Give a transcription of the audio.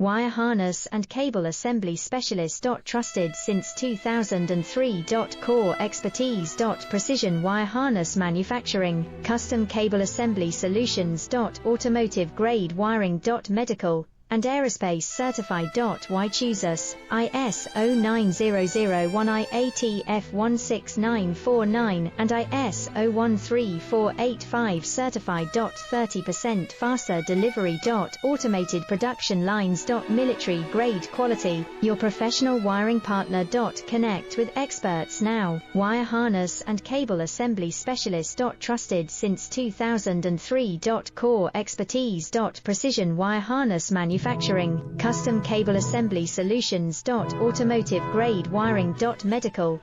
Wire harness and cable assembly specialist. Trusted since 2003. Core expertise. Precision wire harness manufacturing, custom cable assembly solutions. Automotive grade wiring. Medical and aerospace certified. Why choose us? ISO 9001, IATF 16949 and ISO 13485 certified. 30% faster delivery. Automated production lines. Military grade quality, your professional wiring partner. Connect with experts now. Wire harness and cable assembly specialist. Trusted since 2003. Core expertise. Precision wire harness manufacturing, custom cable assembly solutions. Automotive grade wiring. Medical